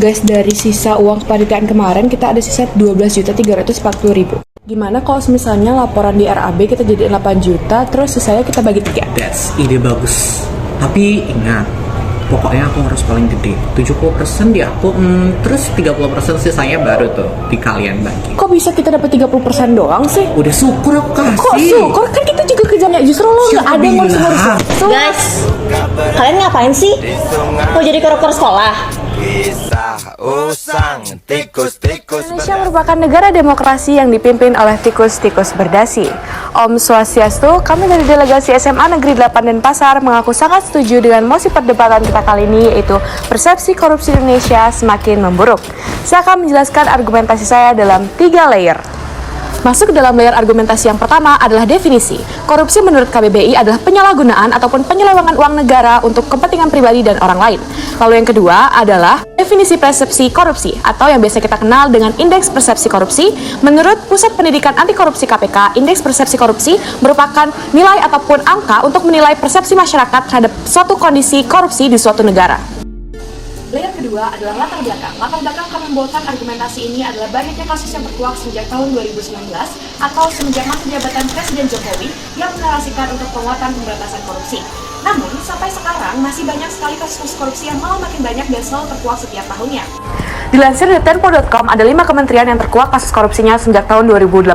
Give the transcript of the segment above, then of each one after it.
guys, dari sisa uang kepanitiaan kemarin kita ada sisa 12.340.000. Gimana kalau misalnya laporan di RAB kita jadiin 8 juta, terus sisanya kita bagi 3? That's ide bagus. Tapi ingat, pokoknya aku harus paling gede. 70% di aku, terus 30% sisanya baru tuh di kalian bagi. Kok bisa kita dapat 30% doang sih? Udah syukur aku kasih. Kok syukur? Kan kita juga kerjanya, justru lo nggak ada yang ngurus. Guys, kalian ngapain sih? Mau jadi koruptor sekolah? Indonesia merupakan negara demokrasi yang dipimpin oleh tikus-tikus berdasi. Om Swastiastu, kami dari delegasi SMA Negeri 8 Denpasar mengaku sangat setuju dengan mosi perdebatan kita kali ini, yaitu persepsi korupsi Indonesia semakin memburuk. Saya akan menjelaskan argumentasi saya dalam 3 layer. Masuk ke dalam layer argumentasi yang pertama adalah definisi. Korupsi menurut KBBI adalah penyalahgunaan ataupun penyelewengan uang negara untuk kepentingan pribadi dan orang lain. Lalu yang kedua adalah definisi persepsi korupsi atau yang biasa kita kenal dengan indeks persepsi korupsi. Menurut Pusat Pendidikan Anti Korupsi KPK, indeks persepsi korupsi merupakan nilai ataupun angka untuk menilai persepsi masyarakat terhadap suatu kondisi korupsi di suatu negara. Layer kedua adalah latar belakang. Latar belakang kami membawakan argumentasi ini adalah banyaknya kasus yang terkuak sejak tahun 2019 atau semenjak masa jabatan Presiden Jokowi yang menarasikan untuk penguatan pemberantasan korupsi. Namun, sampai sekarang masih banyak sekali kasus korupsi yang malah makin banyak dan selalu terkuak setiap tahunnya. Dilansir dari Tempo.com, ada 5 kementerian yang terkuak kasus korupsinya sejak tahun 2018.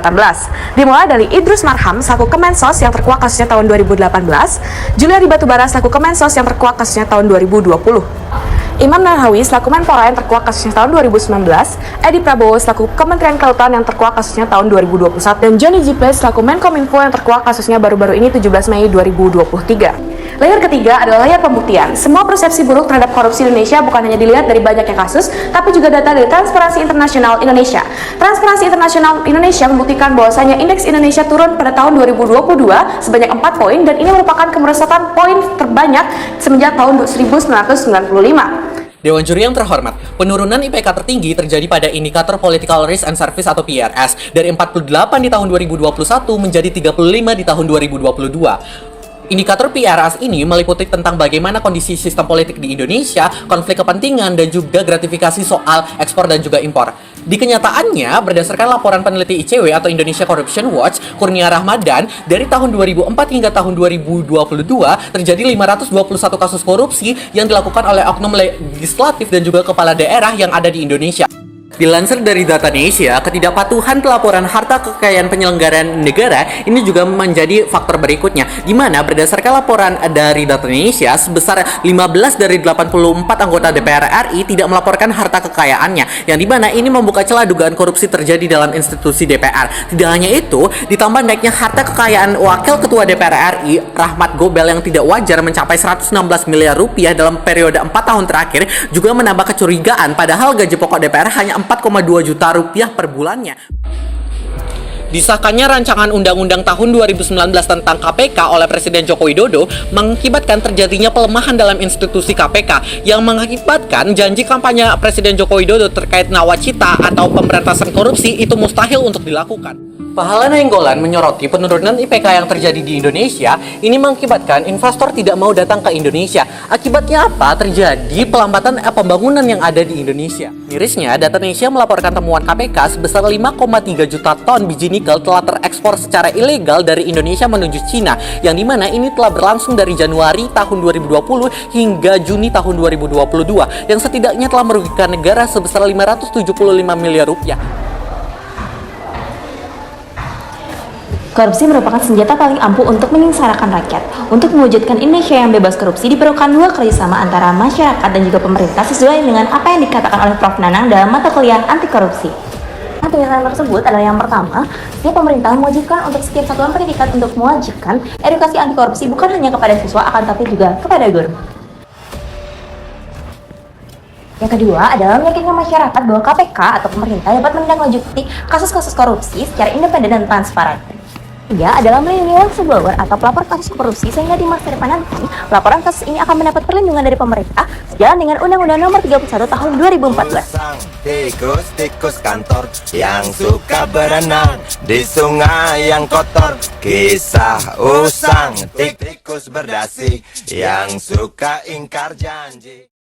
Dimulai dari Idrus Marham selaku Kemensos yang terkuak kasusnya tahun 2018, Juliari Batubara selaku Kemensos yang terkuak kasusnya tahun 2020. Imam Nahrawi selaku Menpora yang terkuak kasusnya tahun 2019, Edi Prabowo selaku Kementerian Kelautan yang terkuak kasusnya tahun 2021, dan Johnny G. Plate selaku Menkominfo yang terkuak kasusnya baru-baru ini 17 Mei 2023. Layer ketiga adalah layer pembuktian. Semua persepsi buruk terhadap korupsi Indonesia bukan hanya dilihat dari banyaknya kasus, tapi juga data dari Transparansi Internasional Indonesia. Transparansi Internasional Indonesia membuktikan bahwasanya indeks Indonesia turun pada tahun 2022 sebanyak 4 poin, dan ini merupakan kemerosotan poin terbanyak semenjak tahun 1995. Dewan Juri yang terhormat, penurunan IPK tertinggi terjadi pada indikator Political Risk and Service atau PRS dari 48 di tahun 2021 menjadi 35 di tahun 2022. Indikator PRS ini meliputi tentang bagaimana kondisi sistem politik di Indonesia, konflik kepentingan, dan juga gratifikasi soal ekspor dan juga impor. Di kenyataannya, berdasarkan laporan peneliti ICW atau Indonesia Corruption Watch, Kurnia Ramadan, dari tahun 2004 hingga tahun 2022, terjadi 521 kasus korupsi yang dilakukan oleh oknum legislatif dan juga kepala daerah yang ada di Indonesia. Dilansir dari Datanesia, ketidakpatuhan pelaporan harta kekayaan penyelenggaraan negara ini juga menjadi faktor berikutnya, di mana berdasarkan laporan dari Datanesia, sebesar 15 dari 84 anggota DPR RI tidak melaporkan harta kekayaannya, yang di mana ini membuka celah dugaan korupsi terjadi dalam institusi DPR. Tidak hanya itu, ditambah naiknya harta kekayaan Wakil Ketua DPR RI, Rahmat Gobel, yang tidak wajar mencapai 116 miliar rupiah dalam periode 4 tahun terakhir, juga menambah kecurigaan, padahal gaji pokok DPR hanya 4,2 juta rupiah per bulannya. Disahkannya rancangan undang-undang tahun 2019 tentang KPK oleh Presiden Joko Widodo mengakibatkan terjadinya pelemahan dalam institusi KPK yang mengakibatkan janji kampanye Presiden Joko Widodo terkait nawacita atau pemberantasan korupsi itu mustahil untuk dilakukan. Pahala Nainggolan menyoroti penurunan IPK yang terjadi di Indonesia ini mengakibatkan investor tidak mau datang ke Indonesia. Akibatnya apa? Terjadi pelambatan pembangunan yang ada di Indonesia. Mirisnya, Datanesia melaporkan temuan KPK sebesar 5,3 juta ton biji nikel telah terekspor secara ilegal dari Indonesia menuju Cina, yang dimana ini telah berlangsung dari Januari tahun 2020 hingga Juni tahun 2022, yang setidaknya telah merugikan negara sebesar 575 miliar rupiah. Korupsi merupakan senjata paling ampuh untuk menyengsarakan rakyat. Untuk mewujudkan Indonesia yang bebas korupsi diperlukan 2 kerjasama antara masyarakat dan juga pemerintah sesuai dengan apa yang dikatakan oleh Prof. Nanang dalam mata kuliah anti korupsi. Pernyataan tersebut adalah yang pertama, pemerintah mewajibkan untuk setiap satuan pendidikan untuk mewajibkan edukasi anti korupsi bukan hanya kepada siswa, akan tapi juga kepada guru. Yang kedua adalah meyakinkan masyarakat bahwa KPK atau pemerintah dapat menindaklanjuti kasus-kasus korupsi secara independen dan transparan. Ketiga adalah melindungi whistleblower atau pelapor kasus korupsi sehingga di masa depan nanti laporan kasus ini akan mendapat perlindungan dari pemerintah sejalan dengan Undang-Undang Nomor 31 Tahun 2014. Tikus-tikus kantor yang suka berenang di sungai yang kotor. Kisah usang tikus berdasi yang suka ingkar janji.